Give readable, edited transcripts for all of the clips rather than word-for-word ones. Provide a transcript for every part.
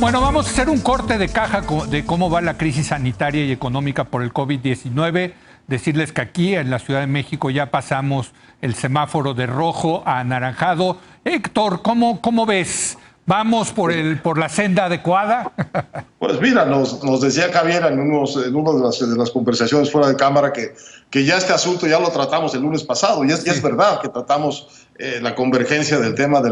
Bueno, vamos a hacer un corte de caja de cómo va la crisis sanitaria y económica por el COVID-19. Decirles que aquí en la Ciudad de México ya pasamos el semáforo de rojo a anaranjado. Héctor, ¿cómo ves? ¿Vamos por la senda adecuada? Pues mira, nos decía Javier en una de las conversaciones fuera de cámara que ya este asunto ya lo tratamos el lunes pasado, y es verdad que tratamos la convergencia del tema de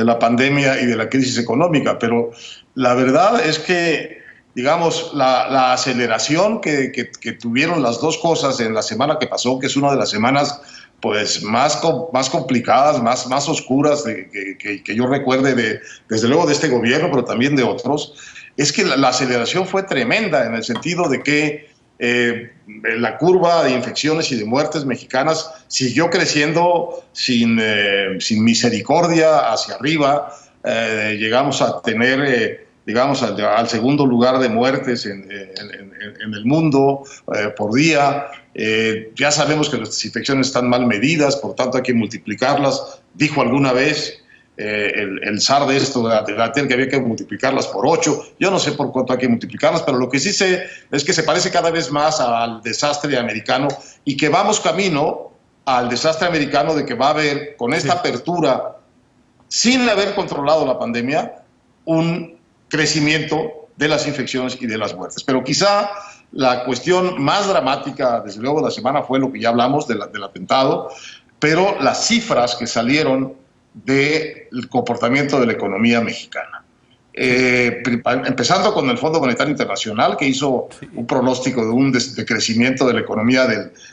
la pandemia y de la crisis económica, pero la verdad es que, digamos, la aceleración que tuvieron las dos cosas en la semana que pasó, que es una de las semanas pues más complicadas, más oscuras que yo recuerde, desde luego de este gobierno, pero también de otros, es que la aceleración fue tremenda en el sentido de que la curva de infecciones y de muertes mexicanas siguió creciendo sin misericordia hacia arriba. Llegamos a tener, digamos, al segundo lugar de muertes en el mundo por día. Ya sabemos que las infecciones están mal medidas, por tanto hay que multiplicarlas. Dijo alguna vez el zar de esto, de Gatel, que había que multiplicarlas por 8. Yo no sé por cuánto hay que multiplicarlas, pero lo que sí sé es que se parece cada vez más al desastre americano y que vamos camino al desastre americano de que va a haber, con esta apertura, sin haber controlado la pandemia, un crecimiento de las infecciones y de las muertes. Pero quizá la cuestión más dramática, desde luego, de la semana fue lo que ya hablamos del atentado, pero las cifras que salieron del comportamiento de la economía mexicana. Empezando con el Fondo Monetario Internacional, que hizo un pronóstico de un decrecimiento de la economía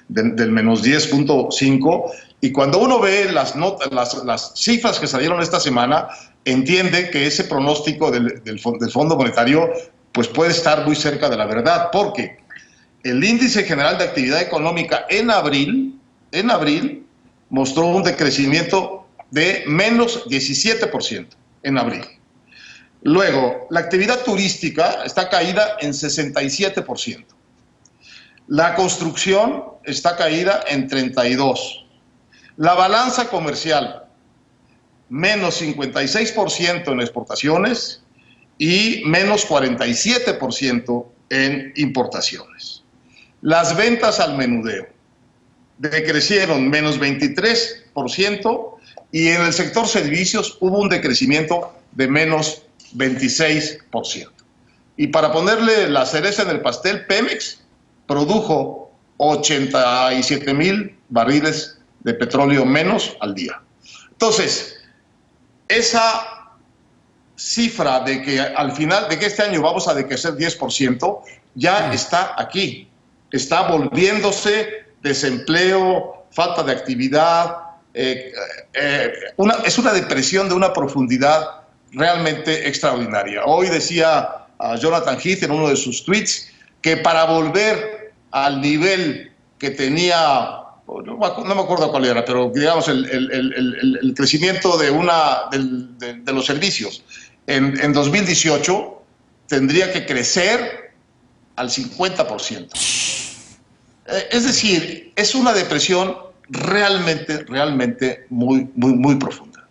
del menos 10.5, y cuando uno ve las cifras que salieron esta semana, entiende que ese pronóstico del Fondo Monetario pues puede estar muy cerca de la verdad, porque el índice general de actividad económica en abril mostró un decrecimiento de menos 17% en abril. Luego, la actividad turística está caída en 67%. La construcción está caída en 32%. La balanza comercial, menos 56% en exportaciones y menos 47% en importaciones. Las ventas al menudeo decrecieron menos 23%, y en el sector servicios hubo un decrecimiento de menos 26%. Y para ponerle la cereza en el pastel, Pemex produjo 87,000 barriles de petróleo menos al día. Entonces, esa cifra de que al final de que este año vamos a decrecer 10%, ya está aquí. Está volviéndose desempleo, falta de actividad. Es una depresión de una profundidad realmente extraordinaria. Hoy decía Jonathan Heath en uno de sus tweets que para volver al nivel que tenía, no me acuerdo cuál era, pero digamos el crecimiento de los servicios en 2018 tendría que crecer al 50%. Es decir, es una depresión realmente muy profunda.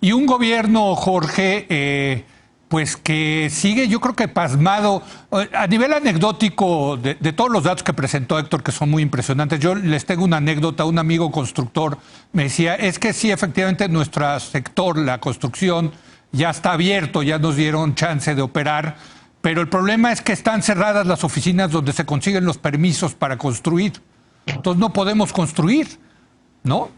Y un gobierno, Jorge, pues que sigue, yo creo que pasmado. A nivel anecdótico, de todos los datos que presentó Héctor, que son muy impresionantes, yo les tengo una anécdota. Un amigo constructor me decía, es que sí, efectivamente, nuestro sector, la construcción, ya está abierto, ya nos dieron chance de operar, pero el problema es que están cerradas las oficinas donde se consiguen los permisos para construir. Entonces no podemos construir, ¿no,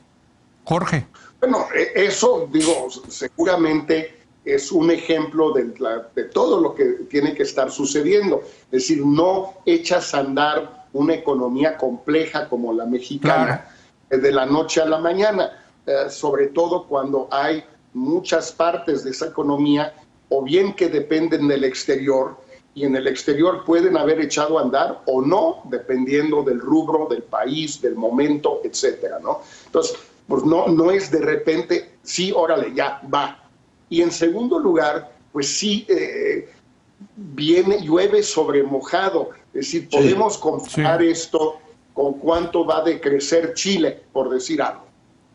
Jorge? Bueno, eso, digo, seguramente es un ejemplo de todo lo que tiene que estar sucediendo. Es decir, no echas a andar una economía compleja como la mexicana de la noche a la mañana, sobre todo cuando hay muchas partes de esa economía o bien que dependen del exterior, y en el exterior pueden haber echado a andar o no, dependiendo del rubro, del país, del momento, etcétera, ¿no? Entonces, pues no es de repente, sí, órale, ya, va. Y en segundo lugar, pues sí, llueve sobre mojado. Es decir, podemos comparar esto con cuánto va a decrecer Chile, por decir algo.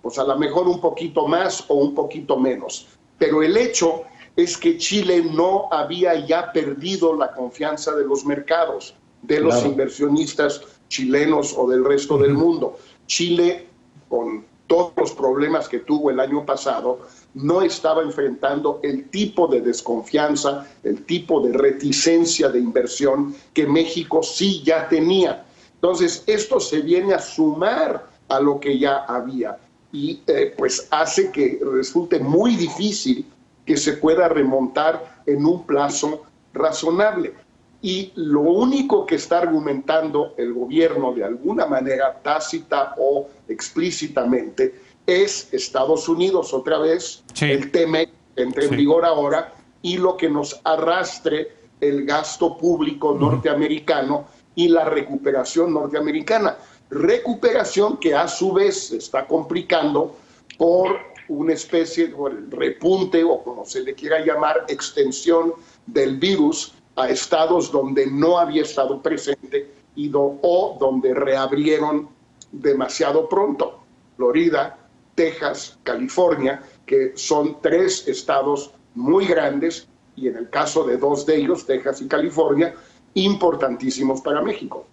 Pues a lo mejor un poquito más o un poquito menos. Pero el hecho es que Chile no había ya perdido la confianza de los mercados, de los inversionistas chilenos o del resto del mundo. Chile, con todos los problemas que tuvo el año pasado, no estaba enfrentando el tipo de desconfianza, el tipo de reticencia de inversión que México sí ya tenía. Entonces, esto se viene a sumar a lo que ya había y pues hace que resulte muy difícil que se pueda remontar en un plazo razonable. Y lo único que está argumentando el gobierno de alguna manera tácita o explícitamente es Estados Unidos otra vez, el TEMEC entre en vigor ahora y lo que nos arrastre el gasto público norteamericano y la recuperación norteamericana. Recuperación que a su vez se está complicando por una especie de repunte o como se le quiera llamar, extensión del virus a estados donde no había estado presente o donde reabrieron demasiado pronto. Florida, Texas, California, que son 3 estados muy grandes y en el caso de 2 de ellos, Texas y California, importantísimos para México.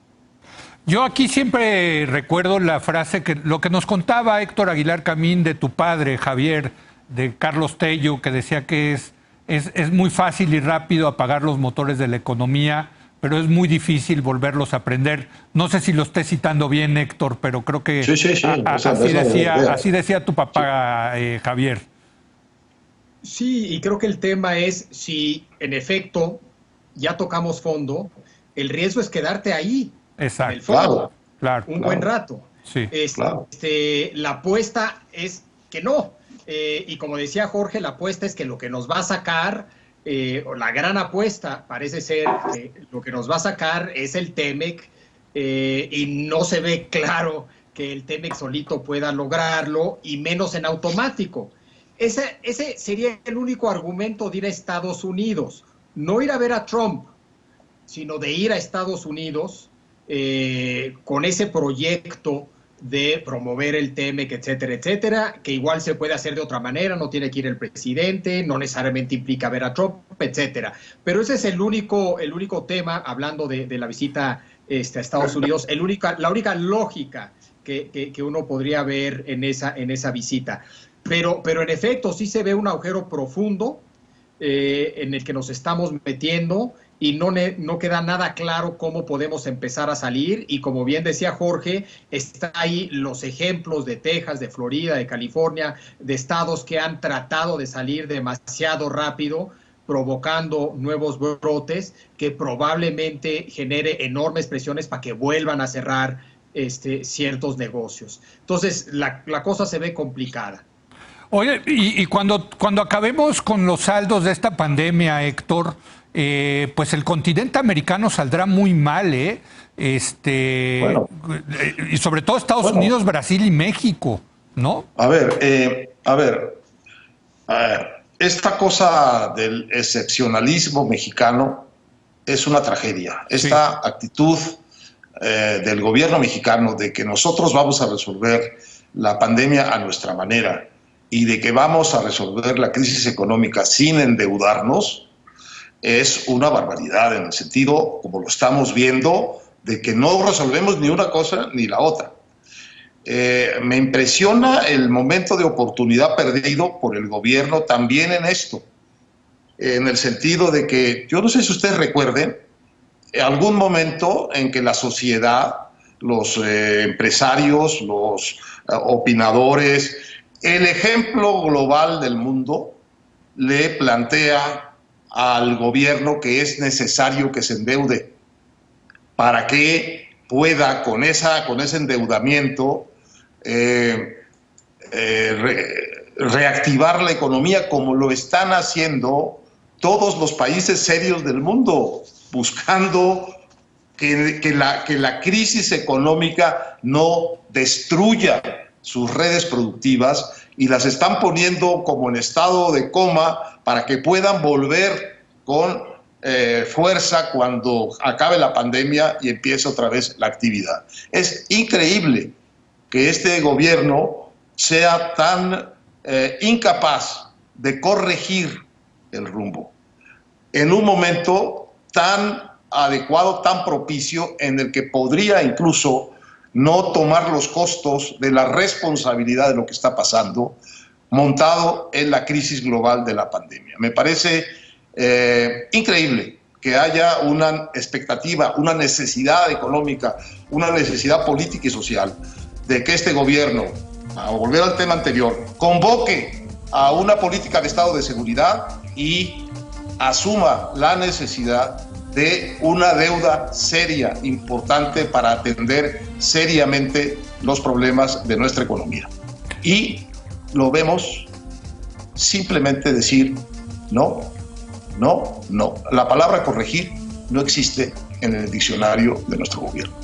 Yo aquí siempre recuerdo la frase, lo que nos contaba Héctor Aguilar Camín de tu padre, Javier, de Carlos Tello, que decía que es muy fácil y rápido apagar los motores de la economía, pero es muy difícil volverlos a prender. No sé si lo esté citando bien, Héctor, pero creo que así decía tu papá, Javier. Sí, y creo que el tema es si en efecto ya tocamos fondo, el riesgo es quedarte ahí. Exacto. En el fondo, claro, buen rato. Sí, la apuesta es que no. Y como decía Jorge, la apuesta es que lo que nos va a sacar, la gran apuesta parece ser que lo que nos va a sacar es el TEMEC, y no se ve claro que el TEMEC solito pueda lograrlo, y menos en automático. Ese sería el único argumento de ir a Estados Unidos. No ir a ver a Trump, sino de ir a Estados Unidos con ese proyecto de promover el TEMEC, etcétera, etcétera, que igual se puede hacer de otra manera, no tiene que ir el presidente, no necesariamente implica ver a Trump, etcétera. Pero ese es el único tema, hablando de la visita a Estados Unidos, la única lógica que uno podría ver en esa visita. Pero en efecto sí se ve un agujero profundo en el que nos estamos metiendo, y no queda nada claro cómo podemos empezar a salir. Y como bien decía Jorge, están ahí los ejemplos de Texas, de Florida, de California, de estados que han tratado de salir demasiado rápido, provocando nuevos brotes que probablemente genere enormes presiones para que vuelvan a cerrar ciertos negocios. Entonces, la cosa se ve complicada. Oye, y cuando acabemos con los saldos de esta pandemia, Héctor, pues el continente americano saldrá muy mal, y sobre todo Estados Unidos, Brasil y México, ¿no? A ver, esta cosa del excepcionalismo mexicano es una tragedia. Esta actitud del gobierno mexicano de que nosotros vamos a resolver la pandemia a nuestra manera y de que vamos a resolver la crisis económica sin endeudarnos, es una barbaridad en el sentido, como lo estamos viendo, de que no resolvemos ni una cosa ni la otra. Me impresiona el momento de oportunidad perdido por el gobierno también en esto, en el sentido de que, yo no sé si ustedes recuerden, algún momento en que la sociedad, los empresarios, los opinadores, el ejemplo global del mundo le plantea al gobierno que es necesario que se endeude para que pueda con ese endeudamiento reactivar la economía, como lo están haciendo todos los países serios del mundo, buscando que la crisis económica no destruya sus redes productivas, y las están poniendo como en estado de coma para que puedan volver con fuerza cuando acabe la pandemia y empiece otra vez la actividad. Es increíble que este gobierno sea tan incapaz de corregir el rumbo en un momento tan adecuado, tan propicio, en el que podría incluso no tomar los costos de la responsabilidad de lo que está pasando, montado en la crisis global de la pandemia. Me parece increíble que haya una expectativa, una necesidad económica, una necesidad política y social de que este gobierno, a volver al tema anterior, convoque a una política de Estado de seguridad y asuma la necesidad de una deuda seria, importante, para atender seriamente los problemas de nuestra economía. Y lo vemos simplemente decir no, no, no. La palabra corregir no existe en el diccionario de nuestro gobierno.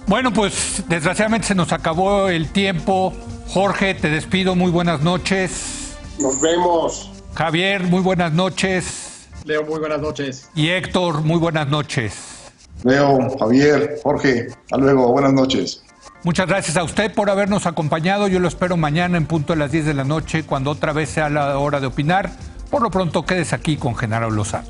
Bueno, pues desgraciadamente se nos acabó el tiempo. Jorge, te despido, muy buenas noches. Nos vemos. Javier, muy buenas noches. Leo, muy buenas noches. Y Héctor, muy buenas noches. Leo, Javier, Jorge, hasta luego, buenas noches. Muchas gracias a usted por habernos acompañado. Yo lo espero mañana en punto de las 10 de la noche, cuando otra vez sea la hora de opinar. Por lo pronto, quédese aquí con Genaro Lozano.